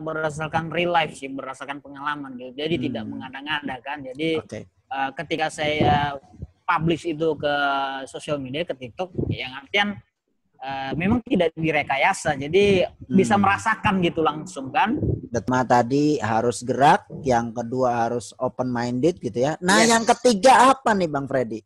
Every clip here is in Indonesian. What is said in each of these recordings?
berdasarkan real life sih, berdasarkan pengalaman gitu. Jadi tidak mengada-ngada kan. Jadi ketika saya publish itu ke sosial media, ke TikTok, yang artian memang tidak direkayasa. Jadi bisa merasakan gitu langsung kan. Pertama tadi harus gerak, yang kedua harus open minded gitu ya. Nah, yang ketiga apa nih Bang Freddy?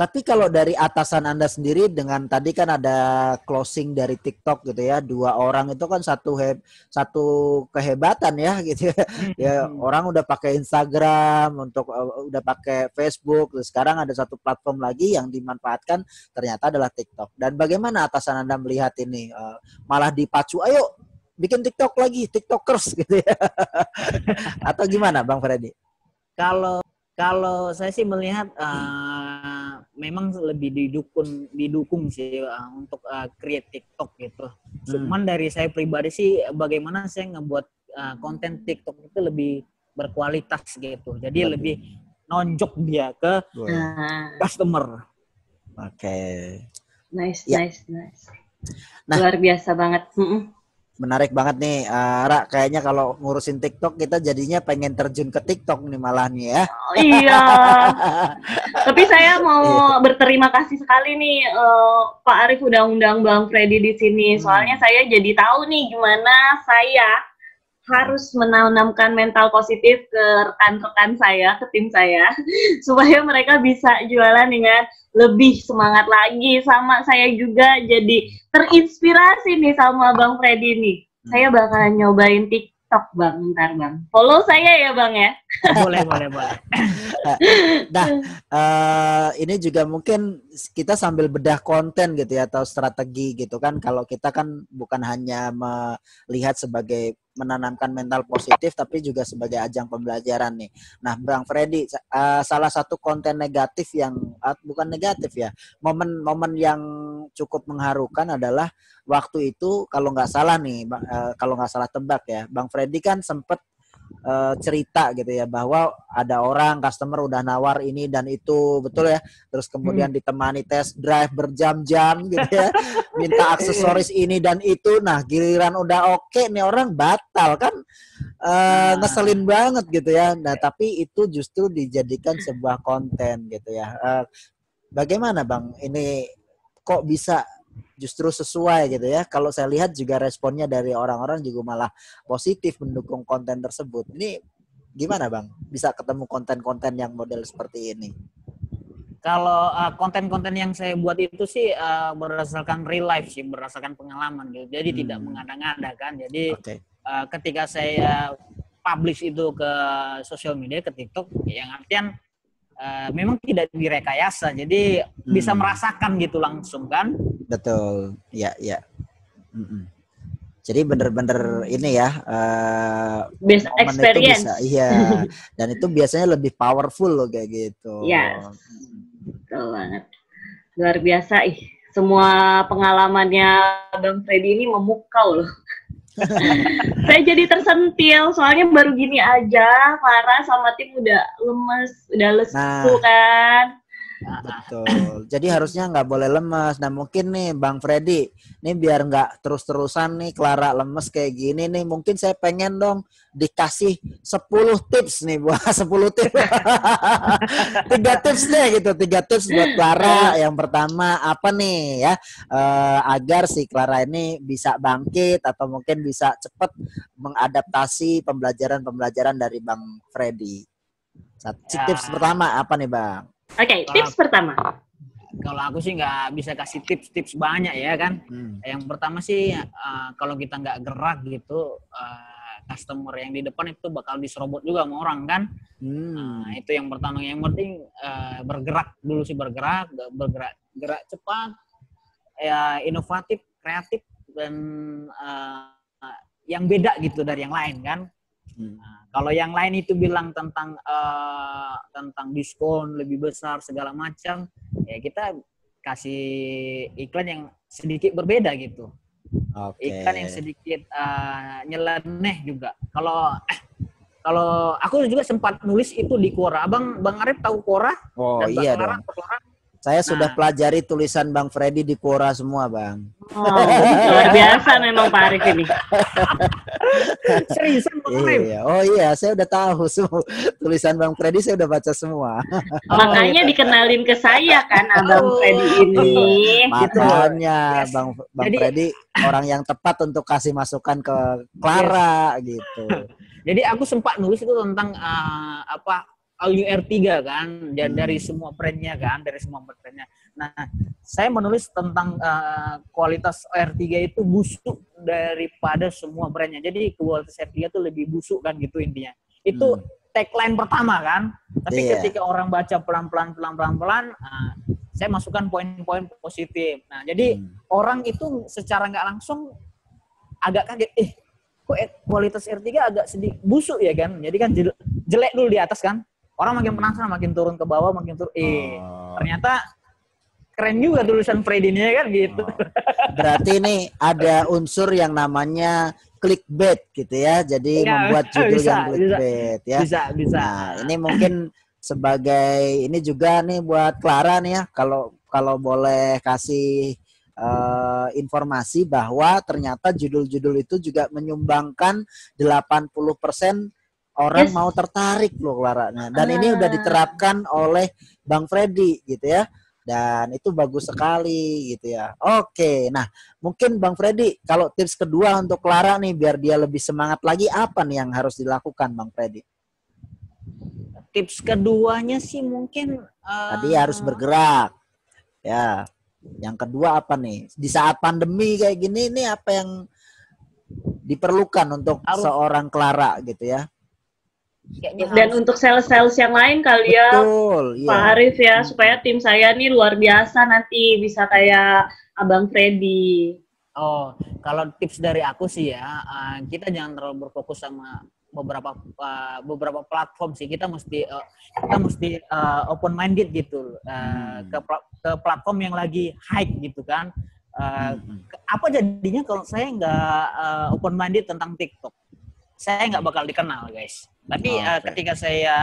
Tapi kalau dari atasan Anda sendiri, dengan tadi kan ada closing dari TikTok gitu ya, 2 orang itu kan satu kehebatan ya gitu ya. Ya orang udah pakai Instagram, udah pakai Facebook, terus sekarang ada satu platform lagi yang dimanfaatkan ternyata adalah TikTok. Dan bagaimana atasan Anda melihat ini? Malah dipacu, ayo bikin TikTok lagi, TikTokers gitu ya. Atau gimana Bang Freddy? Kalau saya sih melihat memang lebih didukung sih untuk create TikTok gitu. Cuman dari saya pribadi sih, bagaimana saya ngebuat konten TikTok itu lebih berkualitas gitu. Jadi lebih nonjok dia ke customer. Nice. Nah, luar biasa banget. Menarik banget nih, Ra. Kayaknya kalau ngurusin TikTok kita jadinya pengen terjun ke TikTok nih malah nih ya. Iya. Tapi saya mau berterima kasih sekali nih Pak Arif udah undang Bang Freddy di sini. Soalnya saya jadi tahu nih gimana saya harus menanamkan mental positif ke rekan-rekan saya, ke tim saya, supaya mereka bisa jualan dengan lebih semangat lagi. Sama saya juga jadi terinspirasi nih sama Bang Freddy nih. Saya bakalan nyobain TikTok Bang, ntar Bang. Follow saya ya Bang ya. Boleh. Nah, ini juga mungkin kita sambil bedah konten gitu ya, atau strategi gitu kan. Kalau kita kan bukan hanya melihat sebagai menanamkan mental positif, tapi juga sebagai ajang pembelajaran nih. Nah, Bang Freddy, salah satu konten negatif yang bukan negatif ya, momen yang cukup mengharukan adalah waktu itu, kalau nggak salah nih, kalau nggak salah tebak ya, Bang Freddy kan sempet cerita gitu ya, bahwa ada orang customer udah nawar ini dan itu, betul ya, terus kemudian ditemani test drive berjam-jam gitu ya, minta aksesoris ini dan itu. Nah, giliran udah oke nih orang batal kan, ngeselin banget gitu ya. Nah, tapi itu justru dijadikan sebuah konten gitu ya. Bagaimana Bang, ini kok bisa justru sesuai gitu ya? Kalau saya lihat juga responnya dari orang-orang juga malah positif mendukung konten tersebut. Ini gimana Bang? Bisa ketemu konten-konten yang model seperti ini? Kalau konten-konten yang saya buat itu sih berdasarkan real life sih, berdasarkan pengalaman gitu. Jadi tidak mengada-ngada kan. Jadi ketika saya publish itu ke sosial media, ke TikTok, yang artian memang tidak direkayasa. Jadi bisa merasakan gitu langsung kan. Betul, ya. Jadi bener-bener ini ya, best experience. Iya. Dan itu biasanya lebih powerful loh kayak gitu. Yes. Betul banget. Luar biasa, semua pengalamannya Bang Freddy ini memukau loh. Saya jadi tersentil, soalnya baru gini aja Clara sama tim udah lemes, udah lesu kan. Betul. Jadi harusnya nggak boleh lemes. Nah, mungkin nih Bang Freddy, nih biar nggak terus-terusan nih Clara lemes kayak gini nih, mungkin saya pengen dong dikasih 10 tips nih, buat 10 tips. 3 tips deh gitu, 3 tips buat Clara. Yang pertama apa nih ya, agar si Clara ini bisa bangkit atau mungkin bisa cepat mengadaptasi pembelajaran dari Bang Freddy. Tips pertama apa nih Bang? Oke, tips pertama. Kalau aku sih nggak bisa kasih tips banyak ya kan. Yang pertama sih kalau kita nggak gerak gitu, customer yang di depan itu bakal diserobot juga sama orang kan. Itu yang pertama. Yang penting bergerak dulu sih, bergerak cepat, ya inovatif, kreatif, dan yang beda gitu dari yang lain kan. Kalau yang lain itu bilang tentang diskon lebih besar segala macam, ya kita kasih iklan yang sedikit berbeda gitu. Iklan yang sedikit nyeleneh juga. Kalau aku juga sempat nulis itu di Quora. Bang Arif tahu Quora? Oh iya dong. Saya sudah pelajari tulisan Bang Freddy di Quora semua, Bang. Oh, luar biasa memang Pak Arif ini. Seriusan Bang Arif? Iya. Oh iya, saya udah tahu semua. Tulisan Bang Freddy saya udah baca semua. Makanya dikenalin ke saya kan Abang Freddy ini. Makanya Yes. Bang Jadi- Freddy orang yang tepat untuk kasih masukan ke Clara gitu. Jadi aku sempat nulis itu tentang All New R3 kan, dari semua brandnya kan, dari semua brandnya. Nah, saya menulis tentang kualitas R3 itu busuk daripada semua brandnya. Jadi kualitas R3 itu lebih busuk kan gitu intinya. Itu tagline pertama kan. Tapi Iya. ketika orang baca pelan-pelan, saya masukkan poin-poin positif. Nah, jadi orang itu secara nggak langsung agak kaget, kok kualitas R3 agak sedikit busuk ya kan. Jadi kan jelek dulu di atas kan. Orang makin penasaran, makin turun ke bawah, makin turun. Ternyata keren juga tulisan Freddy ini kan gitu. Berarti ini ada unsur yang namanya clickbait gitu ya. Jadi Ya, membuat judul bisa, yang clickbait ya. Bisa. Nah, ini mungkin sebagai ini juga nih buat Clara nih ya. Kalau boleh kasih informasi bahwa ternyata judul-judul itu juga menyumbangkan 80% orang mau tertarik loh Clara. Nah, dan ini udah diterapkan oleh Bang Freddy gitu ya. Dan itu bagus sekali gitu ya. Oke, nah mungkin Bang Freddy kalau tips kedua untuk Clara nih biar dia lebih semangat lagi apa nih yang harus dilakukan Bang Freddy? Tips keduanya sih mungkin Tadi harus bergerak. Ya. Yang kedua apa nih? Di saat pandemi kayak gini ini apa yang diperlukan untuk seorang Clara gitu ya? Dan untuk sales-sales yang lain kali ya, Betul, Pak Arif ya, supaya tim saya nih luar biasa nanti bisa kayak Abang Freddy. Oh, kalau tips dari aku sih ya, kita jangan terlalu berfokus sama beberapa platform sih. Kita mesti open minded gitu ke platform yang lagi hype gitu kan. Apa jadinya kalau saya nggak open minded tentang TikTok? Saya nggak bakal dikenal guys. Tapi ketika saya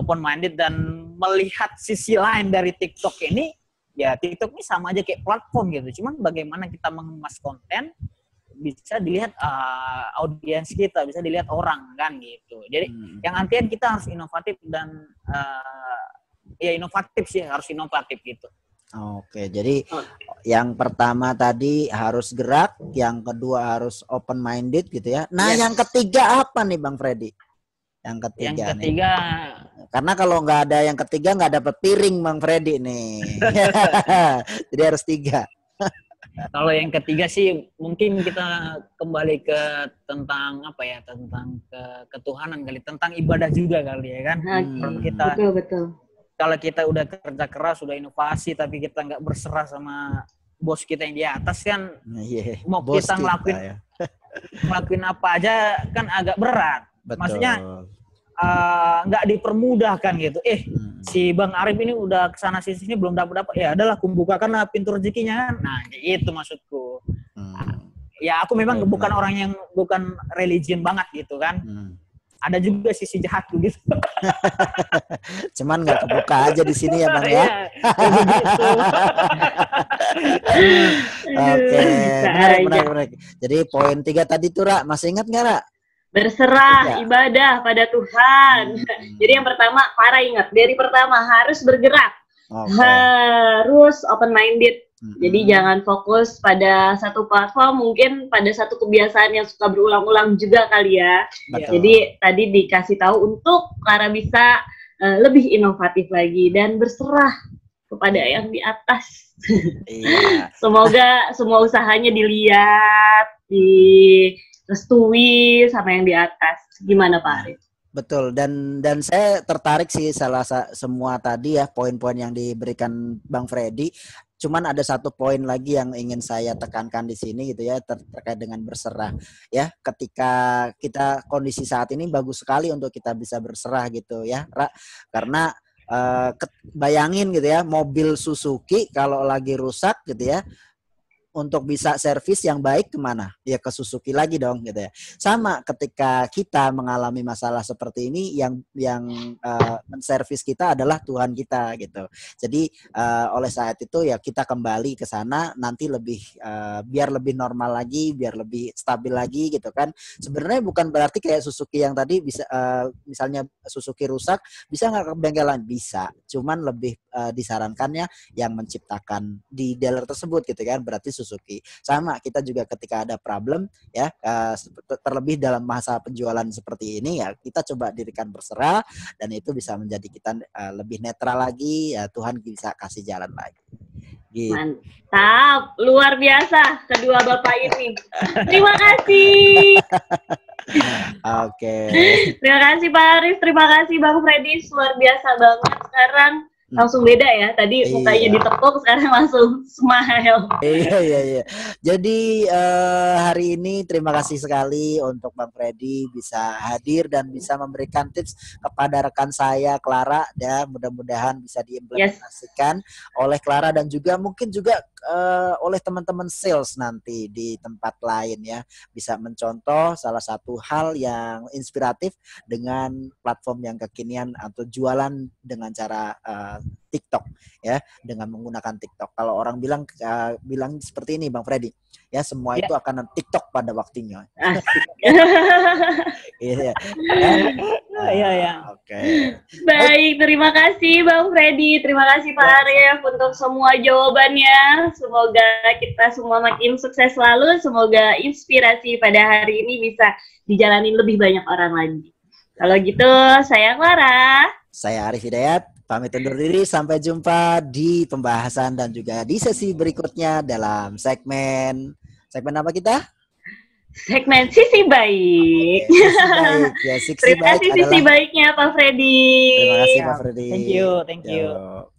open minded dan melihat sisi lain dari TikTok ini, ya TikTok ini sama aja kayak platform gitu. Cuman bagaimana kita mengemas konten bisa dilihat audiens kita, bisa dilihat orang kan gitu. Jadi yang artian kita harus inovatif dan inovatif sih, harus inovatif gitu. Oke, jadi yang pertama tadi harus gerak, yang kedua harus open minded gitu ya. Nah, yang ketiga apa nih Bang Freddy? Yang ketiga nih. Karena kalau nggak ada yang ketiga nggak dapat piring Bang Freddy nih. Jadi harus 3. Kalau yang ketiga sih mungkin kita kembali ke tentang tentang ketuhanan kali, tentang ibadah juga kali ya kan. Betul. Kalau kita udah kerja keras, udah inovasi, tapi kita nggak berserah sama bos kita yang di atas kan, mau kita ngelakuin apa aja kan agak berat. Betul. Maksudnya nggak dipermudahkan gitu. Si Bang Arif ini udah kesana sini belum dapat, ya adalah kumbukakanlah pintu rezekinya. Nah, itu maksudku. Ya aku memang bukan orang yang bukan religion banget gitu kan. Ada juga sisi jahatku gitu. Cuman nggak kebuka aja di sini ya Bang ya. Oke, menarik. Jadi poin 3 tadi tuh Ra, masih ingat nggak Ra? Berserah ibadah pada Tuhan. Jadi yang pertama, Farah ingat, dari pertama harus bergerak, harus open minded. Jadi jangan fokus pada satu platform, mungkin pada satu kebiasaan yang suka berulang-ulang juga kali ya. Betul. Jadi tadi dikasih tahu untuk Clara bisa lebih inovatif lagi dan berserah kepada yang di atas. Iya. Semoga semua usahanya dilihat, direstui sama yang di atas. Gimana Pak Arif? Betul, dan saya tertarik sih semua tadi ya poin-poin yang diberikan Bang Freddy. Cuman ada satu poin lagi yang ingin saya tekankan di sini gitu ya, terkait dengan berserah ya. Ketika kita kondisi saat ini bagus sekali untuk kita bisa berserah gitu ya, Ra. Karena bayangin gitu ya, mobil Suzuki kalau lagi rusak gitu ya, untuk bisa servis yang baik kemana? Ya ke Suzuki lagi dong gitu ya. Sama ketika kita mengalami masalah seperti ini, yang menservis kita adalah Tuhan kita gitu. Jadi oleh saat itu ya kita kembali ke sana nanti lebih biar lebih normal lagi, biar lebih stabil lagi gitu kan. Sebenarnya bukan berarti kayak Suzuki yang tadi bisa misalnya Suzuki rusak bisa nggak ke bengkelan, bisa. Cuman lebih disarankannya yang menciptakan di dealer tersebut gitu kan, berarti Suzuki. Sama kita juga ketika ada problem ya, terlebih dalam masa penjualan seperti ini ya, kita coba dirikan berserah dan itu bisa menjadi kita lebih netral lagi ya, Tuhan bisa kasih jalan lagi. Gitu. Mantap, luar biasa kedua bapak ini. Terima kasih. Oke. Terima kasih Pak Arif, terima kasih Bang Freddy, luar biasa banget. Sekarang langsung beda ya, tadi mukanya ditepuk, sekarang langsung smile. Iya. Jadi hari ini terima kasih sekali untuk Bang Freddy bisa hadir dan bisa memberikan tips kepada rekan saya Clara ya, mudah-mudahan bisa diimplementasikan oleh Clara dan juga mungkin juga oleh teman-teman sales nanti di tempat lain ya, bisa mencontoh salah satu hal yang inspiratif dengan platform yang kekinian atau jualan dengan cara TikTok ya, dengan menggunakan TikTok. Kalau orang bilang seperti ini Bang Freddy, ya semua itu akan TikTok pada waktunya. Iya. Iya. Oke. Baik, terima kasih Bang Freddy, terima kasih Pak Arif untuk semua jawabannya. Semoga kita semua makin sukses selalu, semoga inspirasi pada hari ini bisa dijalani lebih banyak orang lagi. Kalau gitu, saya Clara. Saya Arif Hidayat. Pamit undur diri, sampai jumpa di pembahasan dan juga di sesi berikutnya dalam segmen apa kita? Segmen Sisi Baik. Sisi baik. Ya, Terima kasih sisi baiknya Pak Freddy. Terima kasih Pak Freddy. Thank you.